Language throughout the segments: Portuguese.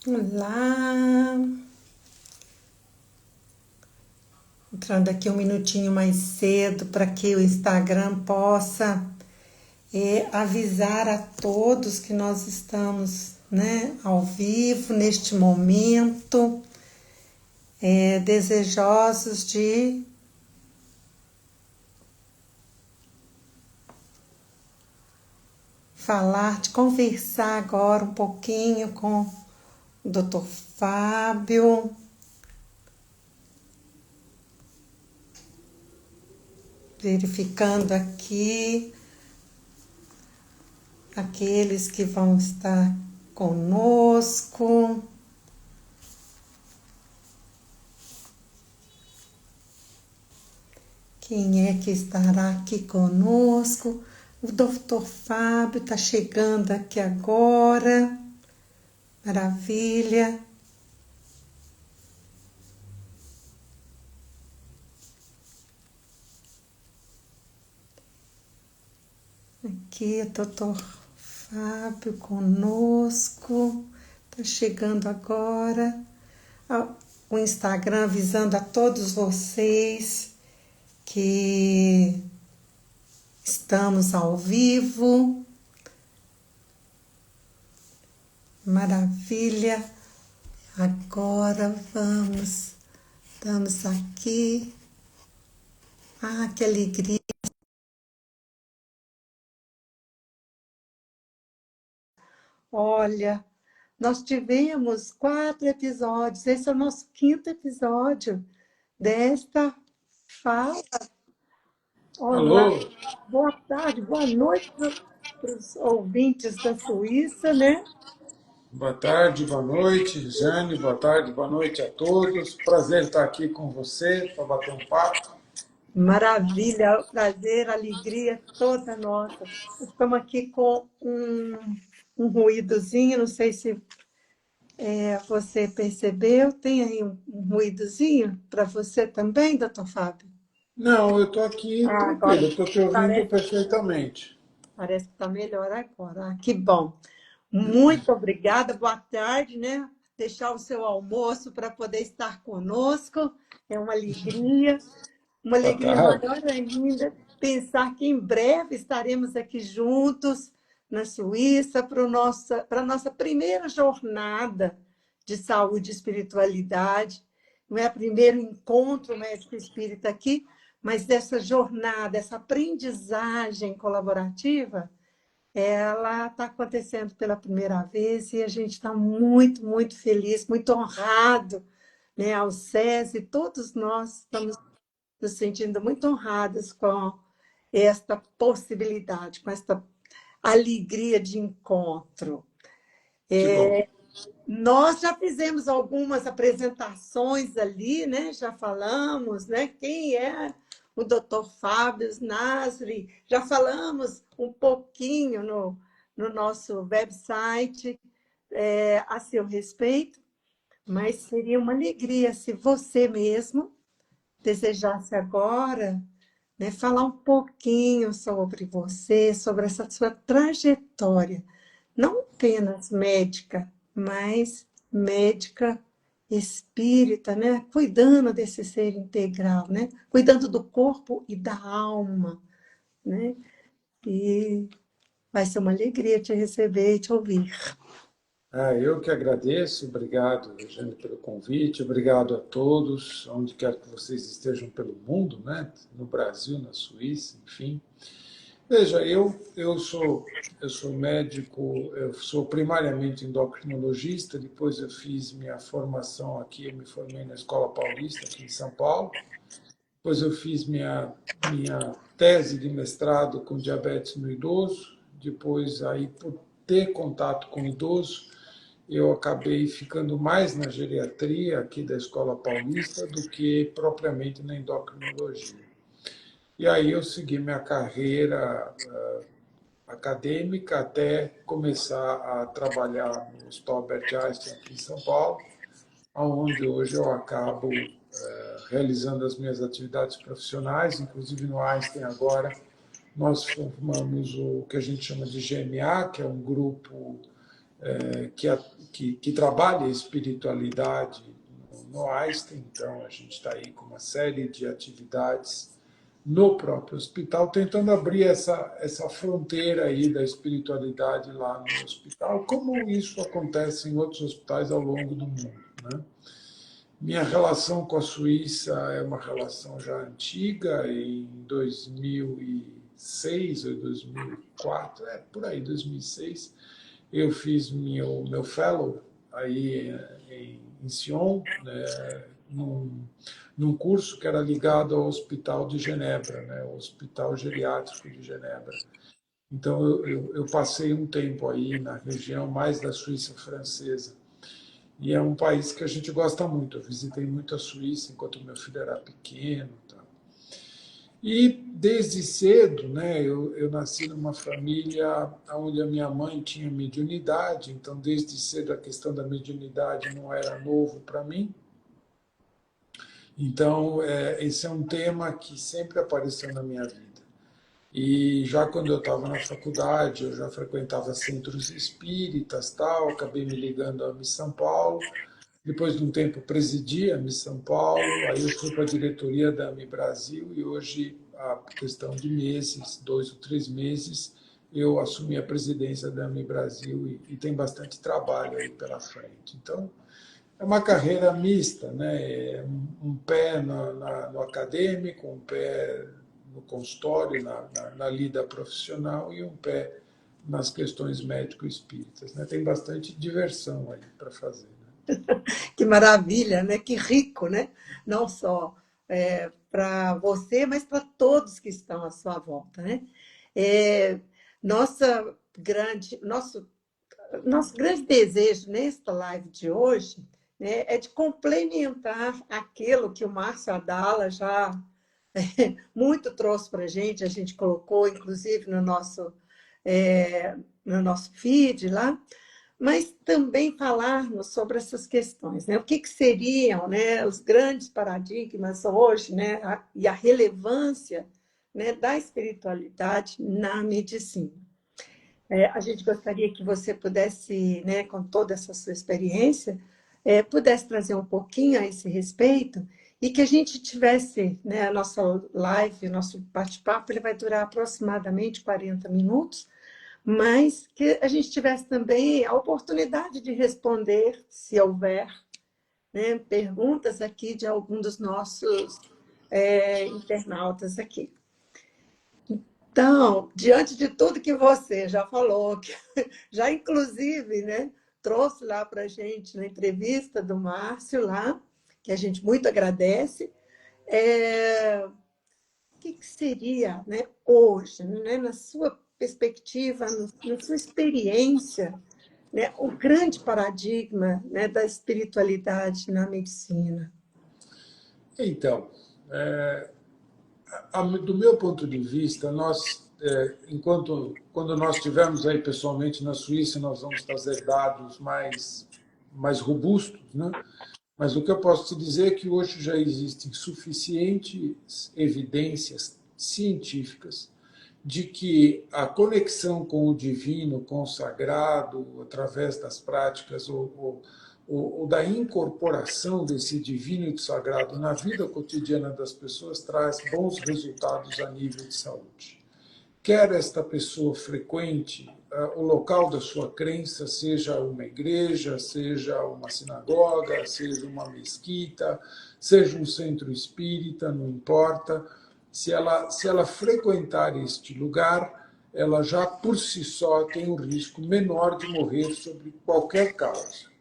Olá! Entrando aqui um minutinho mais cedo para que o Instagram possa avisar a todos que nós estamos, né, ao vivo neste momento, desejosos de falar, de conversar agora um pouquinho com o Dr. Fábio. Verificando aqui aqueles que vão estar conosco. Quem é que estará aqui conosco? O doutor Fábio está chegando aqui agora. Maravilha. Aqui o doutor Fábio conosco. Está chegando agora. O Instagram avisando a todos vocês que estamos ao vivo. Maravilha. Agora estamos aqui. Ah, que alegria. Olha, nós tivemos 4 episódios. Esse é o nosso 5º episódio desta fala. Olá, Alô, boa tarde, boa noite para os ouvintes da Suíça, né? boa tarde, boa noite, Jane, boa tarde, boa noite a todos. Prazer estar aqui com você para bater um papo. Maravilha, prazer, alegria toda nossa. Estamos aqui com um ruídozinho, não sei se você percebeu. Tem aí um ruídozinho para você também, doutor Fábio? Não, eu estou aqui Ah, tranquilo, agora estou te ouvindo parece. perfeitamente. Parece que está melhor agora. Ah, que bom. Muito obrigada. Boa tarde, né? Deixar o seu almoço para poder estar conosco. É uma alegria. Uma Boa alegria tarde. maior ainda pensar que em breve estaremos aqui juntos na Suíça para a nossa primeira jornada de saúde e espiritualidade. Não é o primeiro encontro médico espírita aqui, mas dessa jornada, essa aprendizagem colaborativa, ela está acontecendo pela primeira vez e a gente está muito, muito feliz, muito honrado, né, ao SESI, todos nós estamos nos sentindo muito honrados com esta possibilidade, com esta alegria de encontro. Que bom. Nós já fizemos algumas apresentações ali, né? Já falamos, né? Quem é o Dr. Fábio Nasri? Já falamos um pouquinho no nosso website a seu respeito, mas seria uma alegria se você mesmo desejasse agora, né, falar um pouquinho sobre você, sobre essa sua trajetória, não apenas médica, mas médica espírita, né, cuidando desse ser integral, né, cuidando do corpo e da alma, né, e vai ser uma alegria te receber e te ouvir. Eu que agradeço, obrigado, Jane, pelo convite, obrigado a todos, onde quer que vocês estejam pelo mundo, né? No Brasil, na Suíça, enfim. Veja, eu sou médico, eu sou primariamente endocrinologista, depois eu fiz minha formação aqui, eu me formei na Escola Paulista, aqui em São Paulo, depois eu fiz minha tese de mestrado com diabetes no idoso, depois aí por ter contato com o idoso, eu acabei ficando mais na geriatria aqui da Escola Paulista do que propriamente na endocrinologia. E aí eu segui minha carreira acadêmica até começar a trabalhar no Hospital Albert Einstein aqui em São Paulo, onde hoje eu acabo realizando as minhas atividades profissionais, inclusive no Einstein agora nós formamos o que a gente chama de GMA, que é um grupo que que trabalha a espiritualidade no Einstein. Então, a gente está aí com uma série de atividades no próprio hospital, tentando abrir essa fronteira aí da espiritualidade lá no hospital, como isso acontece em outros hospitais ao longo do mundo, né? Minha relação com a Suíça é uma relação já antiga. Em 2006 ou 2004, por aí, 2006, eu fiz meu fellow aí em Sion, né, num curso que era ligado ao Hospital de Genebra, né, o Hospital Geriátrico de Genebra. Então, eu passei um tempo aí na região mais da Suíça francesa. E é um país que a gente gosta muito. Eu visitei muito a Suíça enquanto meu filho era pequeno. Tá? E desde cedo, né, eu nasci numa família onde a minha mãe tinha mediunidade, então desde cedo a questão da mediunidade não era novo para mim. Então, esse é um tema que sempre apareceu na minha vida. E já quando eu estava na faculdade, eu já frequentava centros espíritas, tal, acabei me ligando à Miss São Paulo. Depois de um tempo presidi a Miss São Paulo, aí eu fui para a diretoria da AMI Brasil e hoje, há questão de meses, 2 ou 3 meses, eu assumi a presidência da AMI Brasil e tem bastante trabalho aí pela frente. Então, é uma carreira mista, né? Um pé no acadêmico, um pé no consultório, na lida profissional e um pé nas questões médico-espíritas, né? Tem bastante diversão aí para fazer. Que maravilha, né? Que rico, né? Não só para você, mas para todos que estão à sua volta, né? É, nossa nosso grande desejo nesta live de hoje, né, é de complementar aquilo que o Márcio Adala já muito trouxe para a gente colocou, inclusive, no nosso feed lá, mas também falarmos sobre essas questões, né? O que seriam, né, os grandes paradigmas hoje, né, e a relevância, né, da espiritualidade na medicina. A gente gostaria que você pudesse, né, com toda essa sua experiência, pudesse trazer um pouquinho a esse respeito e que a gente tivesse, né, a nossa live, o nosso bate-papo, ele vai durar aproximadamente 40 minutos, mas que a gente tivesse também a oportunidade de responder, se houver, né, perguntas aqui de algum dos nossos internautas aqui. Então, diante de tudo que você já falou, que já inclusive, né, trouxe lá para a gente na entrevista do Márcio lá, que a gente muito agradece, o que seria, né, hoje, né, na sua perspectiva, na sua experiência, né, o grande paradigma, né, da espiritualidade na medicina? Então, do meu ponto de vista, nós, quando nós estivermos aí pessoalmente na Suíça, nós vamos trazer dados mais robustos, né? Mas o que eu posso te dizer é que hoje já existem suficientes evidências científicas de que a conexão com o divino, com o sagrado, através das práticas ou da incorporação desse divino e do sagrado na vida cotidiana das pessoas traz bons resultados a nível de saúde. Quer esta pessoa frequente o local da sua crença, seja uma igreja, seja uma sinagoga, seja uma mesquita, seja um centro espírita, não importa. Se ela frequentar este lugar, ela já por si só tem um risco menor de morrer sobre qualquer causa.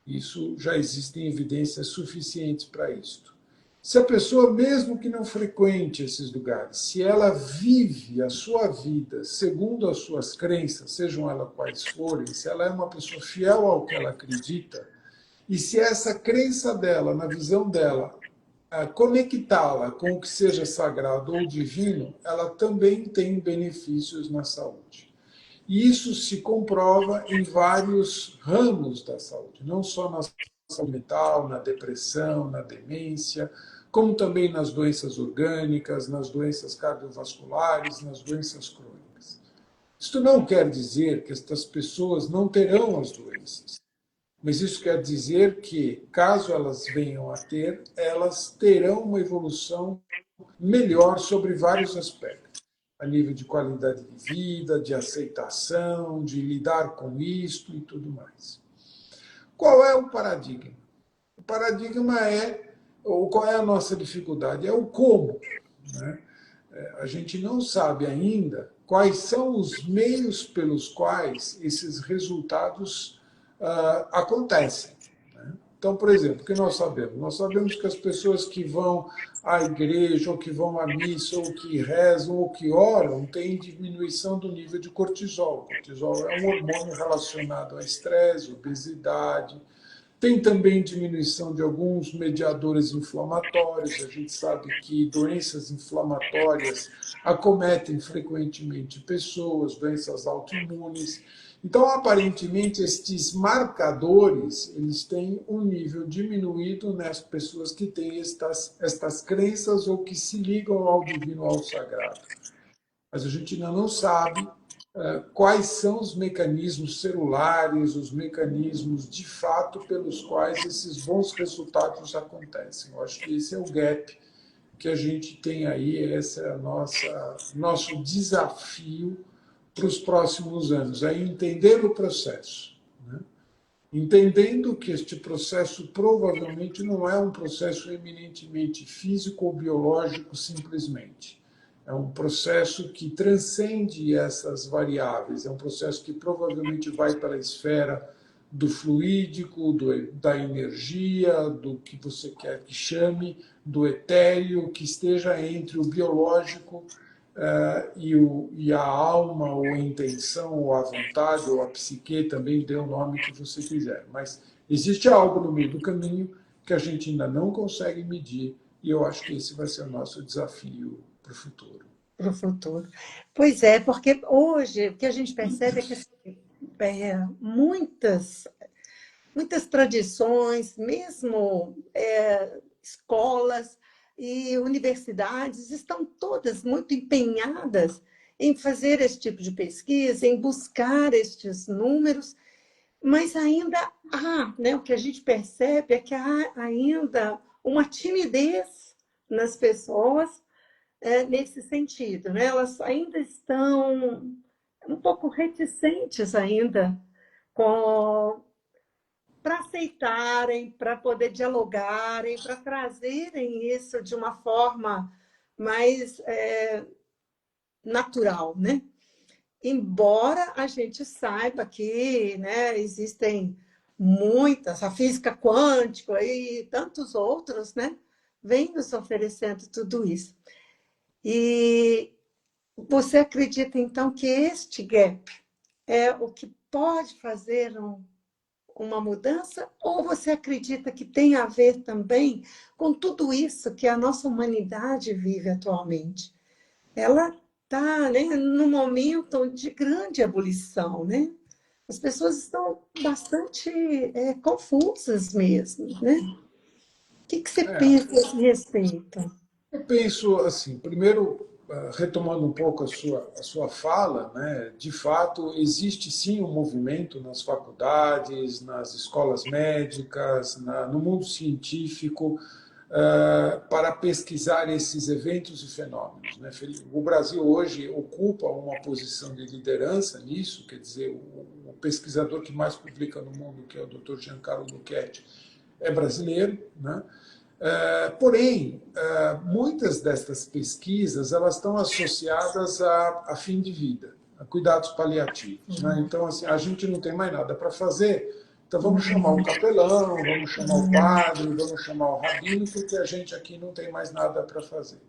Isso já existem evidências suficientes para isto. Se a pessoa, mesmo que não frequente esses lugares, se ela vive a sua vida segundo as suas crenças, sejam elas quais forem, se ela é uma pessoa fiel ao que ela acredita, e se essa crença dela, na visão dela, conectá-la com o que seja sagrado ou divino, ela também tem benefícios na saúde. E isso se comprova em vários ramos da saúde, não só na saúde mental, na depressão, na demência, como também nas doenças orgânicas, nas doenças cardiovasculares, nas doenças crônicas. Isto não quer dizer que estas pessoas não terão as doenças. Mas isso quer dizer que, caso elas venham a ter, elas terão uma evolução melhor sobre vários aspectos, a nível de qualidade de vida, de aceitação, de lidar com isto e tudo mais. Qual é o paradigma? O paradigma é, ou qual é a nossa dificuldade? É o como. Né? A gente não sabe ainda quais são os meios pelos quais esses resultados acontecem. Né? Então, por exemplo, o que nós sabemos? Nós sabemos que as pessoas que vão à igreja, ou que vão à missa, ou que rezam, ou que oram, têm diminuição do nível de cortisol. O cortisol é um hormônio relacionado a estresse, obesidade. Tem também diminuição de alguns mediadores inflamatórios. A gente sabe que doenças inflamatórias acometem frequentemente pessoas, doenças autoimunes. Então, aparentemente, estes marcadores eles têm um nível diminuído nas pessoas que têm estas crenças ou que se ligam ao divino, ao sagrado. Mas a gente ainda não sabe quais são os mecanismos celulares, os mecanismos de fato pelos quais esses bons resultados acontecem. Eu acho que esse é o gap que a gente tem aí, esse é nosso desafio para os próximos anos, é entender o processo. Né? Entendendo que este processo provavelmente não é um processo eminentemente físico ou biológico simplesmente. É um processo que transcende essas variáveis, é um processo que provavelmente vai para a esfera do fluídico, da energia, do que você quer que chame, do etéreo, que esteja entre o biológico e a alma, ou a intenção, ou a vontade, ou a psique, também dê o nome que você quiser. Mas existe algo no meio do caminho que a gente ainda não consegue medir, e eu acho que esse vai ser o nosso desafio para o futuro. Para o futuro. Pois é, porque hoje o que a gente percebe é que assim, muitas tradições, mesmo escolas e universidades, estão todas muito empenhadas em fazer esse tipo de pesquisa, em buscar estes números, mas ainda há, né, o que a gente percebe é que há ainda uma timidez nas pessoas nesse sentido, né? Elas ainda estão um pouco reticentes ainda para aceitarem, para poder dialogarem, para trazerem isso de uma forma mais natural, né? Embora a gente saiba que, né, existem muitas, a física quântica e tantos outros, né, vem nos oferecendo tudo isso. E você acredita, então, que este gap é o que pode fazer uma mudança? Ou você acredita que tem a ver também com tudo isso que a nossa humanidade vive atualmente? Ela está, né, num momento de grande ebulição, né? As pessoas estão bastante confusas mesmo, né? O que você pensa a esse respeito? Eu penso assim, primeiro, retomando um pouco a sua fala, né, de fato, existe sim um movimento nas faculdades, nas escolas médicas, no mundo científico, para pesquisar esses eventos e fenômenos. Né? O Brasil hoje ocupa uma posição de liderança nisso, quer dizer, o pesquisador que mais publica no mundo, que é o Dr. Giancarlo Luchetti, é brasileiro, né? Porém, muitas destas pesquisas elas estão associadas a fim de vida, a cuidados paliativos. Né? Então, assim, a gente não tem mais nada para fazer, então vamos chamar o capelão, vamos chamar o padre, vamos chamar o rabino, porque a gente aqui não tem mais nada para fazer.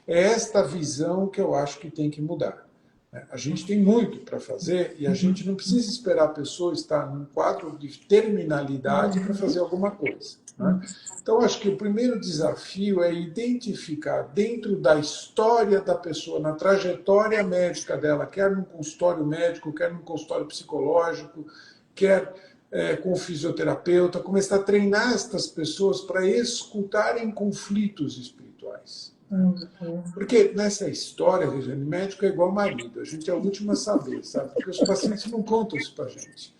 É esta visão que eu acho que tem que mudar. A gente tem muito para fazer e a gente não precisa esperar a pessoa estar num quadro de terminalidade para fazer alguma coisa. Né? Então, acho que o primeiro desafio é identificar dentro da história da pessoa, na trajetória médica dela, quer no consultório médico, quer no consultório psicológico, quer com o fisioterapeuta, começar a treinar estas pessoas para escutarem conflitos espirituais. Porque nessa história, Regiane, médico é igual marido, a gente é o último a saber, sabe? Porque os pacientes não contam isso para a gente.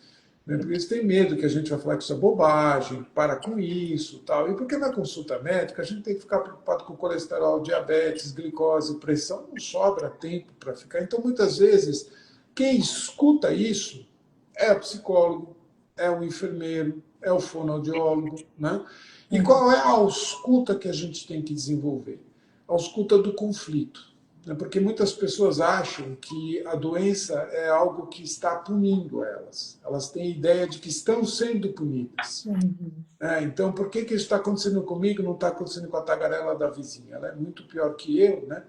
né? Porque eles têm medo que a gente vai falar que isso é bobagem, para com isso, tal. E porque na consulta médica a gente tem que ficar preocupado com colesterol, diabetes, glicose, pressão, não sobra tempo para ficar. Então, muitas vezes, quem escuta isso é o psicólogo, é o enfermeiro, é o fonoaudiólogo, né? E qual é a ausculta que a gente tem que desenvolver? A ausculta do conflito, né? Porque muitas pessoas acham que a doença é algo que está punindo elas. Elas têm a ideia de que estão sendo punidas. Então, por que isso está acontecendo comigo e não está acontecendo com a tagarela da vizinha? Ela é muito pior que eu, né?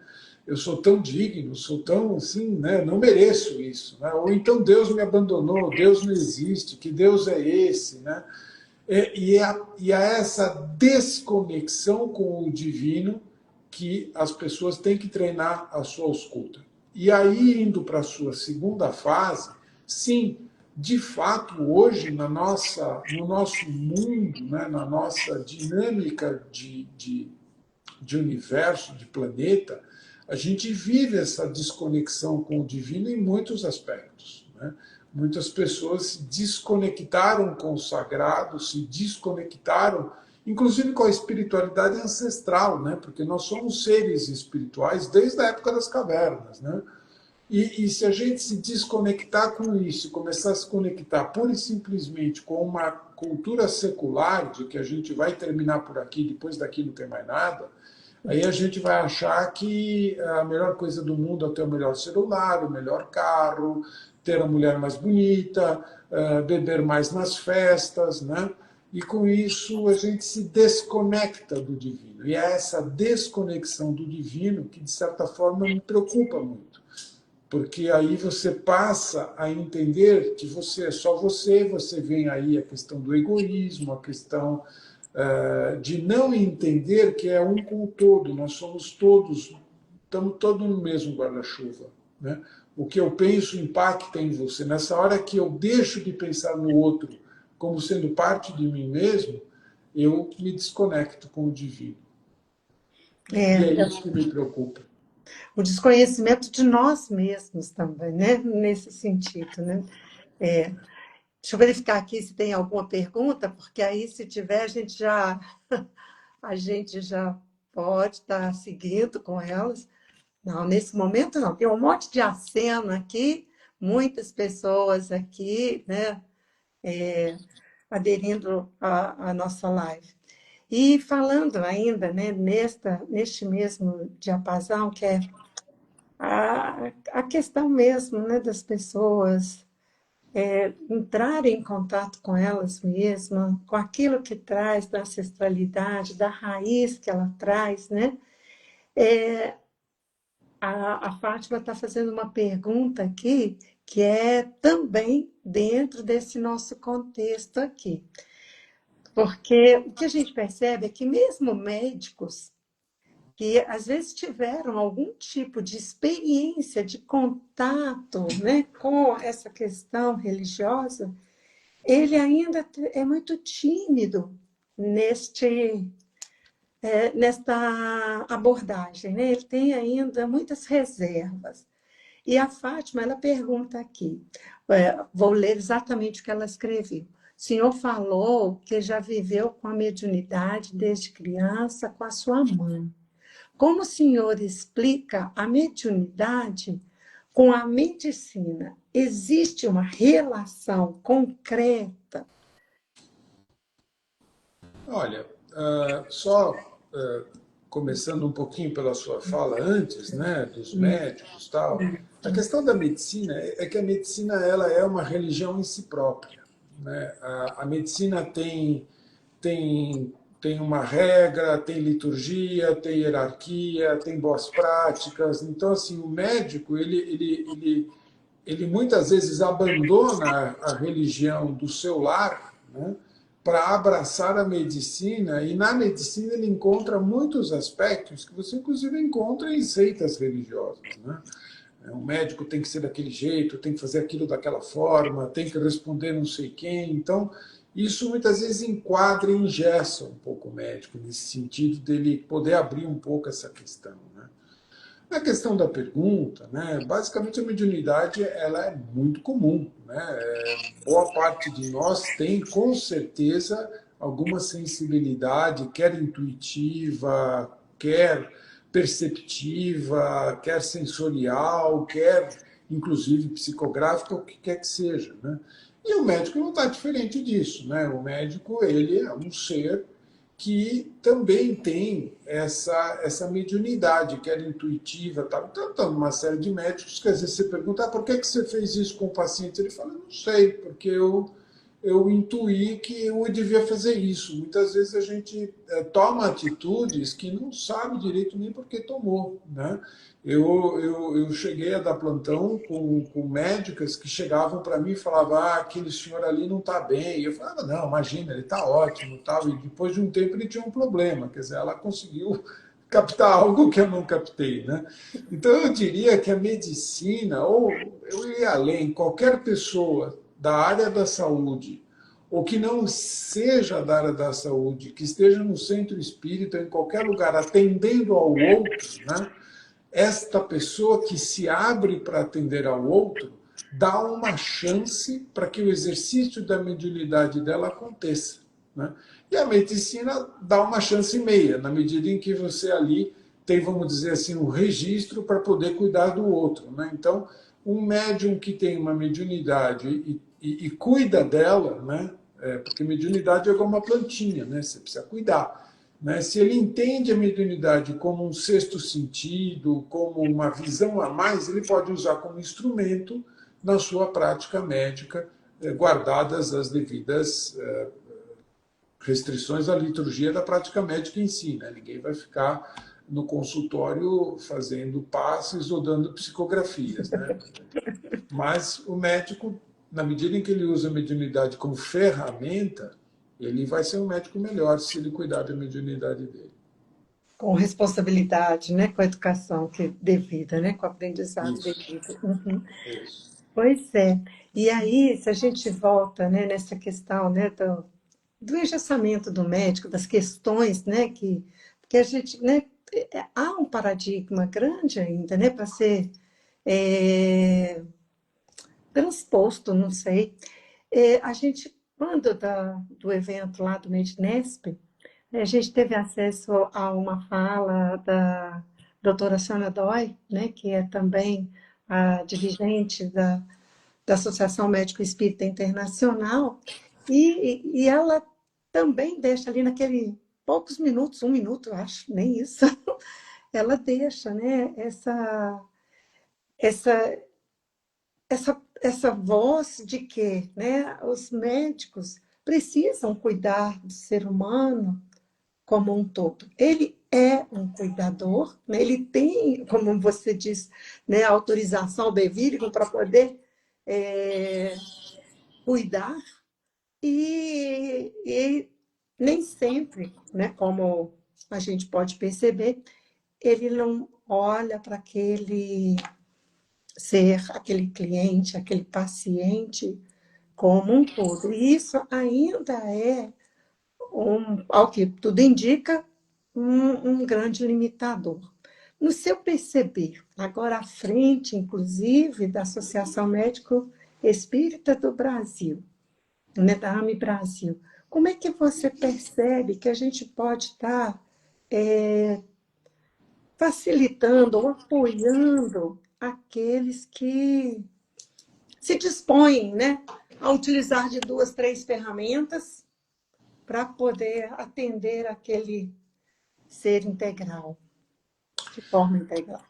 Eu sou tão digno, sou tão assim, né? Não mereço isso, né? Ou então Deus me abandonou, Deus não existe, que Deus é esse, né? E a essa desconexão com o divino que as pessoas têm que treinar a sua ausculta. E aí, indo para a sua segunda fase, sim, de fato, hoje, no nosso mundo, né, na nossa dinâmica de universo, de planeta, a gente vive essa desconexão com o divino em muitos aspectos, né? Muitas pessoas se desconectaram com o sagrado, se desconectaram, inclusive com a espiritualidade ancestral, né? Porque nós somos seres espirituais desde a época das cavernas, né? E se a gente se desconectar com isso, começar a se conectar pura e simplesmente com uma cultura secular, de que a gente vai terminar por aqui, depois daqui não tem mais nada, aí a gente vai achar que a melhor coisa do mundo é ter o melhor celular, o melhor carro, ter a mulher mais bonita, beber mais nas festas, né? E com isso a gente se desconecta do divino. E é essa desconexão do divino que, de certa forma, me preocupa muito. Porque aí você passa a entender que você é só você, você vem aí a questão do egoísmo, a questão de não entender que é um com o todo, nós somos todos, estamos todos no mesmo guarda-chuva, né? O que eu penso impacta em você. Nessa hora que eu deixo de pensar no outro como sendo parte de mim mesmo, eu me desconecto com o divino. E é É, isso que me preocupa. o desconhecimento de nós mesmos também, né? Nesse sentido, né? É, deixa eu verificar aqui se tem alguma pergunta, porque aí, se tiver, a gente já pode estar seguindo com elas. Não, nesse momento não. Tem um monte de aceno aqui, muitas pessoas aqui, né, aderindo à nossa live. E falando ainda, né, neste mesmo diapasão, que é a questão mesmo, né, das pessoas entrarem em contato com elas mesmas, com aquilo que traz da ancestralidade, da raiz que ela traz, né? A Fátima está fazendo uma pergunta aqui, que é também dentro desse nosso contexto aqui. Porque o que a gente percebe é que mesmo médicos que às vezes tiveram algum tipo de experiência de contato, né, com essa questão religiosa, ele ainda é muito tímido nesta abordagem, né? Ele tem ainda muitas reservas. E a Fátima, ela pergunta aqui, vou ler exatamente o que ela escreveu. O senhor falou que já viveu com a mediunidade desde criança com a sua mãe. Como o senhor explica a mediunidade com a medicina? Existe uma relação concreta? Olha, só começando um pouquinho pela sua fala antes, né, dos médicos, tal. A questão da medicina é que a medicina ela é uma religião em si própria, né? A medicina tem uma regra, tem liturgia, tem hierarquia, tem boas práticas. Então, assim, o médico ele muitas vezes abandona a religião do seu lar, né, para abraçar a medicina, e na medicina ele encontra muitos aspectos que você, inclusive, encontra em seitas religiosas, né? O médico tem que ser daquele jeito, tem que fazer aquilo daquela forma, tem que responder não sei quem. Então, isso muitas vezes enquadra e engessa um pouco o médico, nesse sentido dele poder abrir um pouco essa questão, né? Na questão da pergunta, né, basicamente a mediunidade ela é muito comum. Né? Boa parte de nós tem, com certeza, alguma sensibilidade, quer intuitiva, quer perceptiva, quer sensorial, quer inclusive psicográfica, o que quer que seja. Né? E o médico não está diferente disso. Né? O médico ele é um ser que também tem essa mediunidade, que era intuitiva. Tal. Então, uma série de médicos que às vezes você pergunta, por que você fez isso com o paciente? Ele fala, não sei, porque eu intuí que eu devia fazer isso. Muitas vezes a gente toma atitudes que não sabe direito nem por que tomou. Né? Eu cheguei a dar plantão com médicas que chegavam para mim e falavam, aquele senhor ali não está bem. E eu falava, não, imagina, ele está ótimo. Tal. E depois de um tempo ele tinha um problema. Quer dizer, ela conseguiu captar algo que eu não captei. Né? Então eu diria que a medicina, ou eu iria além, qualquer pessoa da área da saúde, ou que não seja da área da saúde, que esteja no centro espírita, em qualquer lugar, atendendo ao outro, né? Esta pessoa que se abre para atender ao outro, dá uma chance para que o exercício da mediunidade dela aconteça. Né? E a medicina dá uma chance e meia, na medida em que você ali tem, vamos dizer assim, um registro para poder cuidar do outro. Né? Então, um médium que tem uma mediunidade e cuida dela, né? Porque mediunidade é como uma plantinha, né? Você precisa cuidar. Né? Se ele entende a mediunidade como um sexto sentido, como uma visão a mais, ele pode usar como instrumento na sua prática médica, guardadas as devidas restrições à liturgia da prática médica em si. Né? Ninguém vai ficar no consultório fazendo passes ou dando psicografias. Né? Mas o médico, na medida em que ele usa a mediunidade como ferramenta, ele vai ser um médico melhor se ele cuidar da mediunidade dele. Com responsabilidade, né? Com a educação que devida, né? Com o aprendizado Isso, devido. Uhum. isso. Pois é. E aí, se a gente volta, né, nessa questão, né, do engessamento do médico, das questões, né, que a gente, né, há um paradigma grande ainda, né, para ser é, transposto, não sei. A gente, quando do evento lá do Mednesp, a gente teve acesso a uma fala da doutora Shana Dói, né, que é também a dirigente da Associação Médico Espírita Internacional, e ela também deixa ali naquele poucos minutos, um minuto, eu acho, nem isso, ela deixa, né, essa, essa voz de que, né, os médicos precisam cuidar do ser humano como um todo. Ele é um cuidador, né? Ele tem, como você diz, né, autorização bevírrica para poder é, cuidar e nem sempre, né, como a gente pode perceber, ele não olha para aquele ser, aquele cliente, aquele paciente como um todo. E isso ainda é ao que tudo indica, um grande limitador. No seu perceber, agora à frente, inclusive, da Associação Médico Espírita do Brasil, né, da AME Brasil, como é que você percebe que a gente pode estar facilitando ou apoiando aqueles que se dispõem, né, a utilizar de duas, três ferramentas para poder atender aquele ser integral, de forma integral.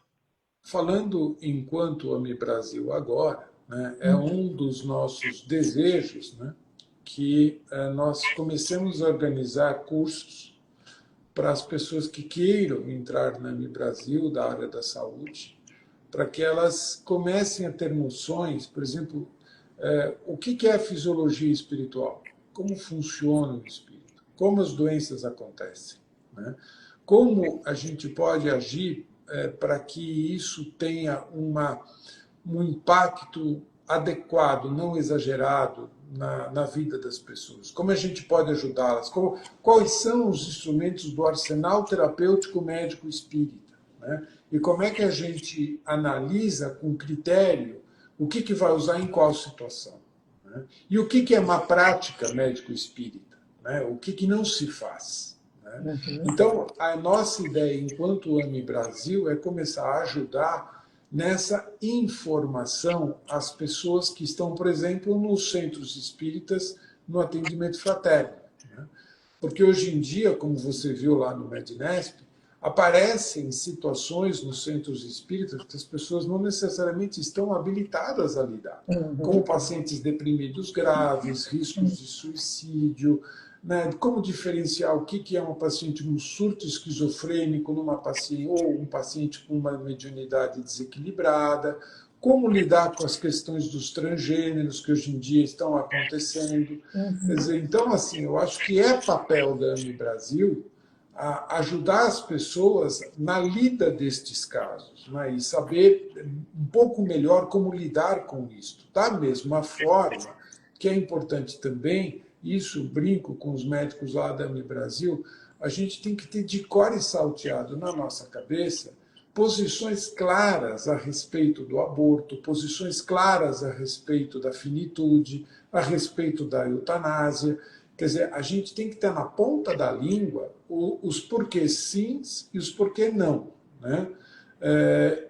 Falando enquanto AMI Brasil agora, né, é um dos nossos desejos, né, que nós comecemos a organizar cursos para as pessoas que queiram entrar na AMI Brasil, da área da saúde, para que elas comecem a ter noções, por exemplo, o que é a fisiologia espiritual? Como funciona o espírito? Como as doenças acontecem? Né? Como a gente pode agir para que isso tenha um impacto adequado, não exagerado, na vida das pessoas? Como a gente pode ajudá-las? Quais são os instrumentos do arsenal terapêutico médico espírita? né? E como é que a gente analisa com critério o que vai usar em qual situação, né? E o que é uma prática médico-espírita, né? O que não se faz, né? Uhum. Então, a nossa ideia, enquanto AME Brasil, é começar a ajudar nessa informação às pessoas que estão, por exemplo, nos centros espíritas, no atendimento fraterno, né? Porque hoje em dia, como você viu lá no Mednesp, aparecem situações nos centros espíritas que as pessoas não necessariamente estão habilitadas a lidar, como Uhum. pacientes deprimidos graves, riscos de suicídio, né? Como diferenciar o que é um paciente com um surto esquizofrênico numa paciente, ou um paciente com uma mediunidade desequilibrada, como lidar com as questões dos transgêneros que hoje em dia estão acontecendo. Quer Uhum. dizer, então, assim, eu acho que é papel da AMI Brasil ajudar as pessoas na lida destes casos, né? E saber um pouco melhor como lidar com isso. Da mesma forma que é importante também, isso brinco com os médicos lá da AMI Brasil, a gente tem que ter de cor e salteado na nossa cabeça posições claras a respeito do aborto, posições claras a respeito da finitude, a respeito da eutanásia. Quer dizer, a gente tem que ter na ponta da língua os porquês sims e os porquê não, né?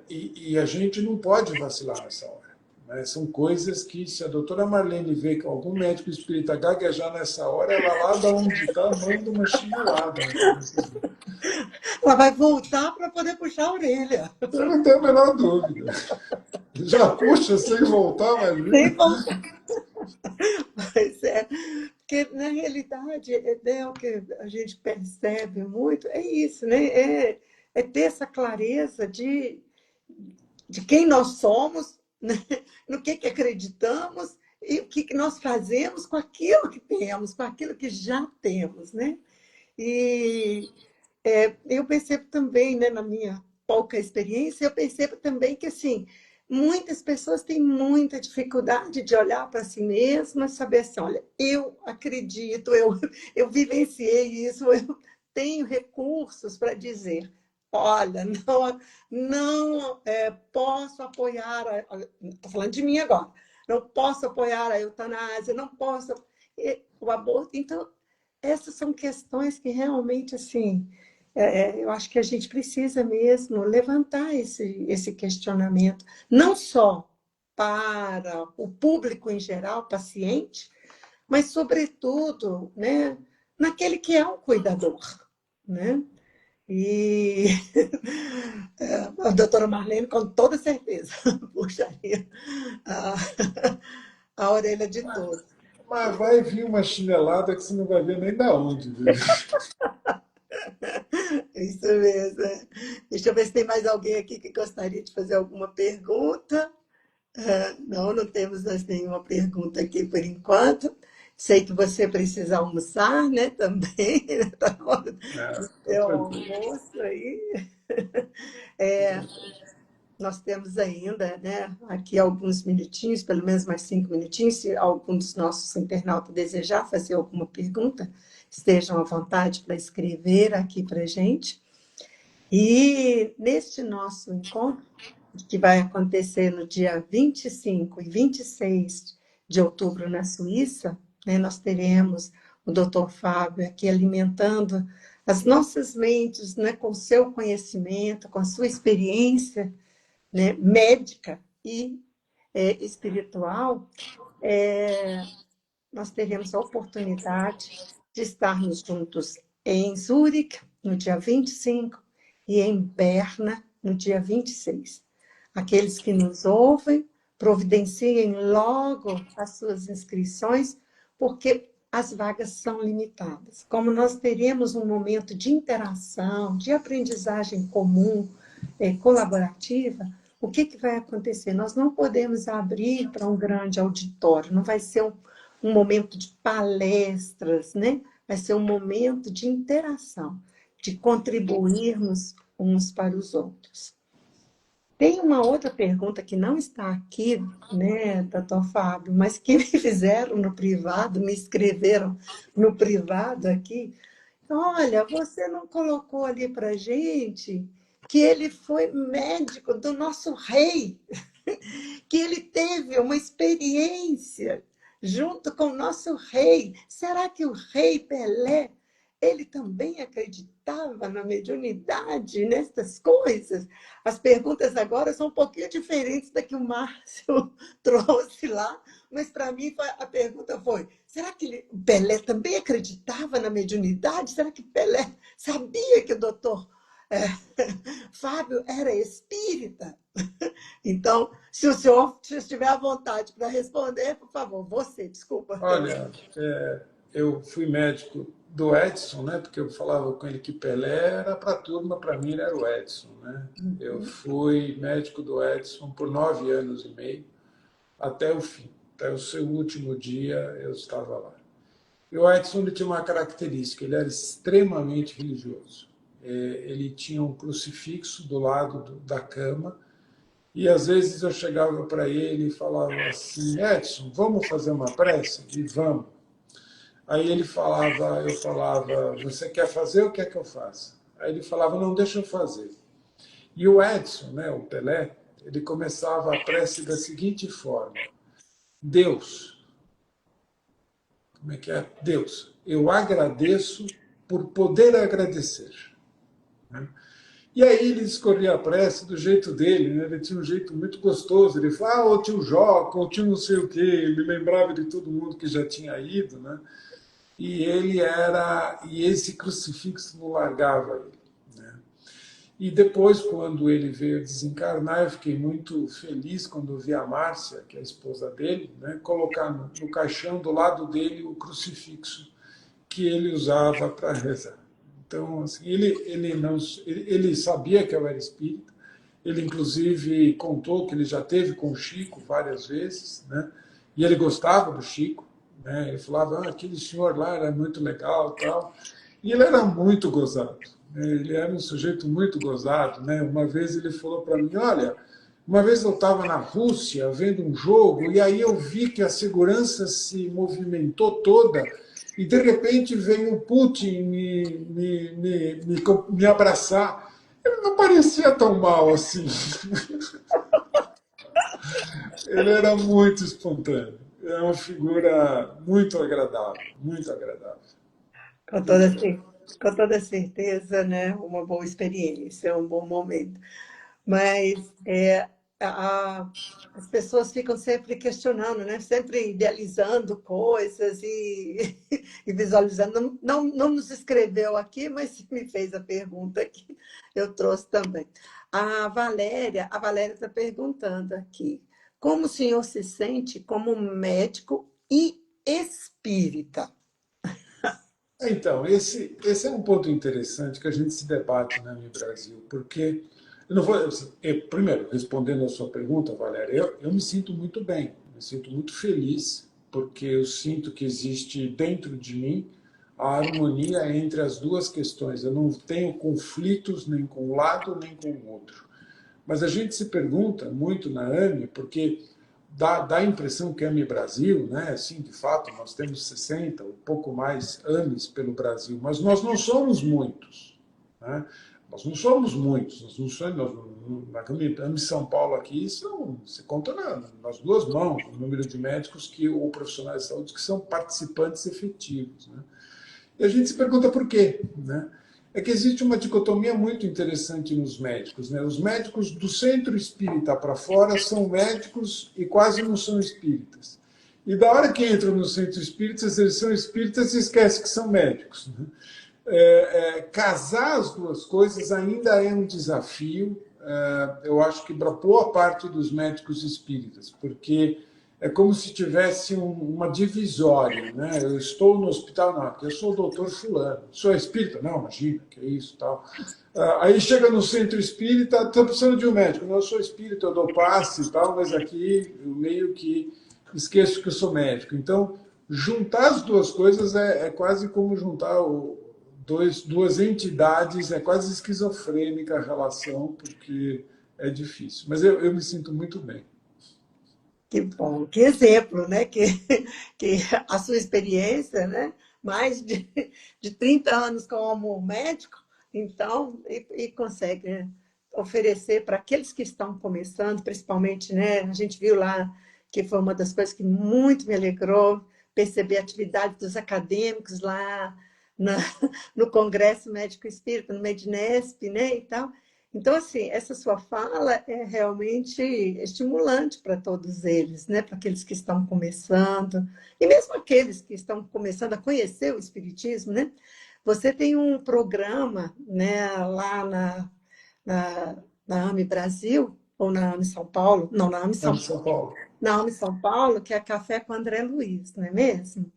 E a gente não pode vacilar nessa hora, né? São coisas que, se a doutora Marlene vê que algum médico espírita gaguejar nessa hora, ela lá da onde está manda uma chinelada na cabeça dele. Ela vai voltar para poder puxar a orelha. Eu não tenho a menor dúvida. Já puxa sem voltar, Sem imagina. voltar. Pois é. Porque, na realidade, né, o que a gente percebe muito é isso, né? É ter essa clareza de quem nós somos, né? No que acreditamos e o que nós fazemos com aquilo que temos, com aquilo que já temos, né? E eu percebo também, né, na minha pouca experiência, eu percebo também que, assim, muitas pessoas têm muita dificuldade de olhar para si mesmas, saber assim, olha, eu acredito, eu vivenciei isso, eu tenho recursos para dizer, olha, não posso apoiar, estou falando de mim agora, não posso apoiar a eutanásia, não posso o aborto. Então, essas são questões que realmente, assim, eu acho que a gente precisa mesmo levantar esse questionamento, não só para o público em geral, paciente, mas, sobretudo, né, naquele que é um cuidador, né? E a doutora Marlene, com toda certeza, puxaria a, a orelha de todos. Mas vai vir uma chinelada que você não vai ver nem da onde, viu? Isso mesmo. Deixa eu ver se tem mais alguém aqui que gostaria de fazer alguma pergunta. Não, não temos mais nenhuma pergunta aqui por enquanto. Sei que você precisa almoçar, né? Também. Está na hora do Tá seu tranquilo. almoço aí. Nós temos ainda, né, aqui alguns minutinhos, pelo menos mais 5 minutinhos, se algum dos nossos internautas desejar fazer alguma pergunta, estejam à vontade para escrever aqui para a gente. E neste nosso encontro, que vai acontecer no dia 25 e 26 de outubro na Suíça, né, nós teremos o Dr. Fábio aqui alimentando as nossas mentes, né, com o seu conhecimento, com a sua experiência, né, médica e espiritual. Nós teremos a oportunidade de estarmos juntos em Zurique, no dia 25, e em Berna, no dia 26. Aqueles que nos ouvem, providenciem logo as suas inscrições, porque as vagas são limitadas. Como nós teremos um momento de interação, de aprendizagem comum, colaborativa, o que vai acontecer? Nós não podemos abrir para um grande auditório, não vai ser um momento de palestras, né? Vai ser um momento de interação, de contribuirmos uns para os outros. Tem uma outra pergunta que não está aqui, né, doutor Fábio, mas que me fizeram no privado, me escreveram no privado aqui. Olha, você não colocou ali para a gente que ele foi médico do nosso rei, que ele teve uma experiência junto com o nosso rei. Será que o rei Pelé, ele também acreditava na mediunidade, nessas coisas? As perguntas agora são um pouquinho diferentes da que o Márcio trouxe lá, mas para mim a pergunta foi: será que Pelé também acreditava na mediunidade? Será que Pelé sabia que o doutor Fábio era espírita? Então, se o senhor estiver à vontade para responder, por favor, você, desculpa. Olha, eu fui médico do Edson, né? Porque eu falava com ele que Pelé era para a turma, para mim ele era o Edson, né? Eu fui médico do Edson por 9 anos e meio, até o fim. Até o seu último dia eu estava lá. E o Edson ele tinha uma característica, ele era extremamente religioso. Ele tinha um crucifixo do lado da cama, e às vezes eu chegava para ele e falava assim: Edson, vamos fazer uma prece? E vamos. Aí ele falava, eu falava: você quer fazer ou quer que eu faça? Aí ele falava: não, deixa eu fazer. E o Edson, né, o Pelé, ele começava a prece da seguinte forma: Deus, como é que é? Deus, eu agradeço por poder agradecer. E aí ele escolhia a prece do jeito dele, né? Ele tinha um jeito muito gostoso. Ele falava: o tio Joca, o tio não sei o quê. Ele lembrava de todo mundo que já tinha ido, né? E esse crucifixo não largava ele, né? E depois, quando ele veio desencarnar, eu fiquei muito feliz quando vi a Márcia, que é a esposa dele, né, colocar no caixão do lado dele o crucifixo que ele usava para rezar. Então, assim, ele sabia que eu era espírita. Ele, inclusive, contou que ele já teve com o Chico várias vezes, né? E ele gostava do Chico, né? Ele falava: aquele senhor lá era muito legal, tal. E ele era muito gozado, né? Ele era um sujeito muito gozado, né? Uma vez ele falou para mim: olha, uma vez eu estava na Rússia vendo um jogo e aí eu vi que a segurança se movimentou toda e de repente veio o Putin me abraçar. Ele não parecia tão mal assim. Ele era muito espontâneo. É uma figura muito agradável, muito agradável. Com toda, Muito agradável. com toda certeza, né? Uma boa experiência, um bom momento. Mas as pessoas ficam sempre questionando, né? Sempre idealizando coisas e visualizando. Não nos escreveu aqui, mas me fez a pergunta que eu trouxe também. A Valéria está perguntando aqui: como o senhor se sente como médico e espírita? Então, esse é um ponto interessante que a gente se debate, né, no Brasil, porque eu não vou, primeiro, respondendo a sua pergunta, Valéria, eu me sinto muito bem, me sinto muito feliz, porque eu sinto que existe dentro de mim a harmonia entre as duas questões. Eu não tenho conflitos nem com um lado nem com o outro. Mas a gente se pergunta muito na AME, porque dá a impressão que a AME Brasil, né, sim, de fato, nós temos 60, um pouco mais AMEs pelo Brasil, mas nós não somos muitos, né? Nós não somos muitos, nós não somos, na AME São Paulo aqui, se conta nas duas mãos o número de médicos ou profissionais de saúde que são participantes efetivos, né? E a gente se pergunta por quê, né? É que existe uma dicotomia muito interessante nos médicos, né? Os médicos do centro espírita para fora são médicos e quase não são espíritas. E da hora que entram no centro espírita, eles são espíritas e esquecem que são médicos, né? Casar as duas coisas ainda é um desafio, eu acho que para boa parte dos médicos espíritas, porque é como se tivesse uma divisória, né? Eu estou no hospital, não, porque eu sou o doutor fulano. Sou espírita? Não, imagina, que é isso, tal. Aí chega no centro espírita, estou precisando de um médico. Não, eu sou espírita, eu dou passe e tal, mas aqui eu meio que esqueço que eu sou médico. Então, juntar as duas coisas é quase como juntar duas entidades, é quase esquizofrênica a relação, porque é difícil. Mas eu me sinto muito bem. Que bom, que exemplo, né? Que a sua experiência, né? Mais de 30 anos como médico, então, e consegue, né, oferecer para aqueles que estão começando, principalmente, né? A gente viu lá que foi uma das coisas que muito me alegrou, perceber a atividade dos acadêmicos lá na, no Congresso Médico Espírita, no Medinesp, né? E tal. Então, assim, essa sua fala é realmente estimulante para todos eles, né? Para aqueles que estão começando, e mesmo aqueles que estão começando a conhecer o Espiritismo, né? Você tem um programa, né, lá na AME Brasil, ou na AME São Paulo? Não, na AME É São de São Paulo. na AME São Paulo, que é Café com André Luiz, não é mesmo?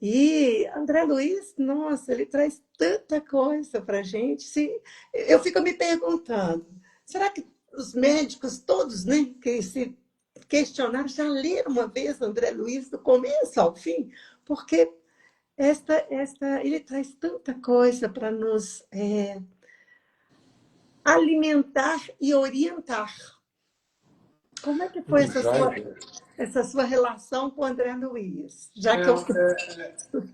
E André Luiz, nossa, ele traz tanta coisa para a gente. Eu fico me perguntando, será que os médicos todos, né, que se questionaram, já leram uma vez André Luiz do começo ao fim? Porque ele traz tanta coisa para nos alimentar e orientar. Como é que foi O Jaider. essa sua relação com o André Luiz? Já que eu...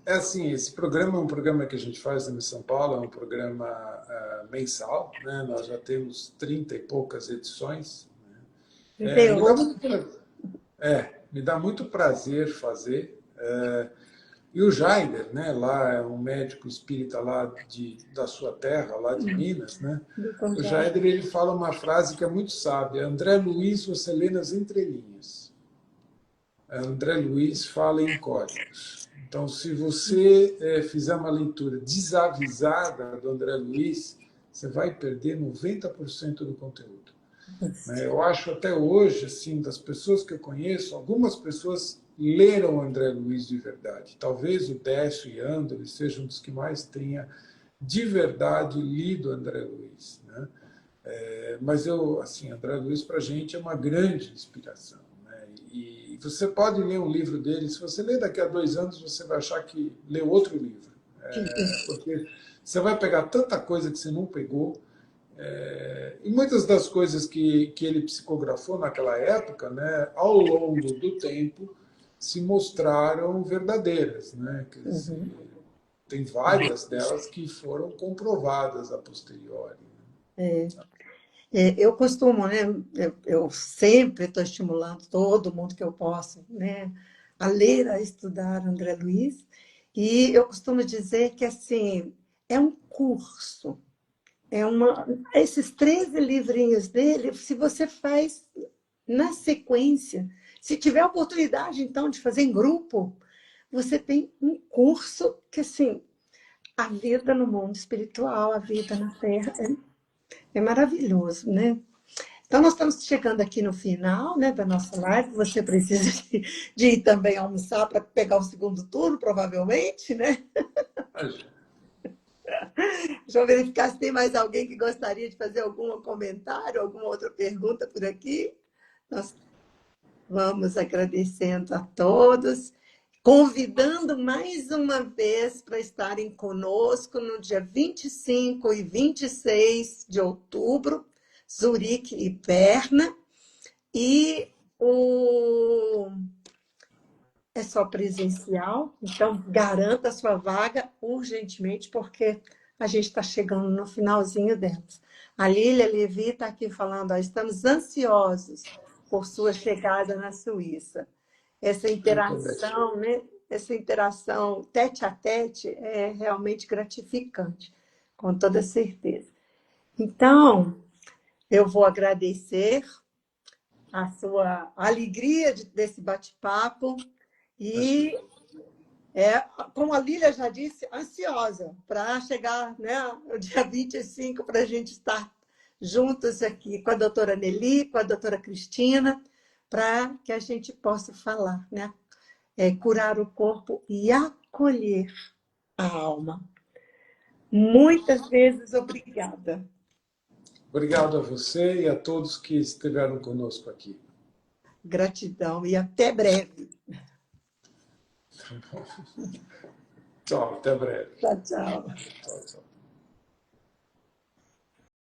É assim, esse programa é um programa que a gente faz em São Paulo, é um programa mensal, né? Nós já temos 30 e poucas edições. É, me dá 38. muito, me dá muito prazer fazer. E o Jaider, né, lá é um médico espírita lá da sua terra, lá de Minas, né? O Jaider, ele fala uma frase que é muito sábia: André Luiz, você lê nas entrelinhas. André Luiz fala em códigos. Então, se você fizer uma leitura desavisada do André Luiz, você vai perder 90% do conteúdo. Eu acho até hoje, assim, das pessoas que eu conheço, algumas pessoas leram André Luiz de verdade. Talvez o Décio e André sejam dos que mais tenha de verdade lido André Luiz, né? Mas assim, André Luiz para a gente é uma grande inspiração, né? E você pode ler um livro dele, se você ler daqui a 2 anos, você vai achar que leu outro livro, porque você vai pegar tanta coisa que você não pegou. E muitas das coisas que ele psicografou naquela época, né, ao longo do tempo, se mostraram verdadeiras, né? Quer dizer, tem várias delas que foram comprovadas a posteriori. Eu costumo, né? Eu sempre estou estimulando todo mundo que eu posso, né, a ler, a estudar André Luiz. E eu costumo dizer que, assim, é um curso. Esses 13 livrinhos dele, se você faz na sequência, se tiver oportunidade, então, de fazer em grupo, você tem um curso que, assim, a vida no mundo espiritual, a vida na Terra, é maravilhoso, né? Então, nós estamos chegando aqui no final, né, da nossa live. Você precisa de ir também almoçar para pegar o segundo turno, provavelmente, né? Deixa eu verificar se tem mais alguém que gostaria de fazer algum comentário, alguma outra pergunta por aqui. Nós vamos agradecendo a todos, convidando mais uma vez para estarem conosco no dia 25 e 26 de outubro, Zurique e Berna. E é só presencial, então garanta a sua vaga urgentemente, porque a gente está chegando no finalzinho delas. A Lília Levi está aqui falando, ó, estamos ansiosos por sua chegada na Suíça. Essa interação, né? Essa interação tete a tete é realmente gratificante, com toda certeza. Então, eu vou agradecer a sua alegria desse bate-papo e, como a Lília já disse, ansiosa para chegar, né, o dia 25, para a gente estar juntos aqui com a doutora Nelly, com a doutora Cristina, para que a gente possa falar, né, curar o corpo e acolher a alma. Muitas vezes, obrigada. Obrigado a você e a todos que estiveram conosco aqui. Gratidão e até breve. Tá bom. Tchau, até breve. Tchau, tchau. Tchau, tchau.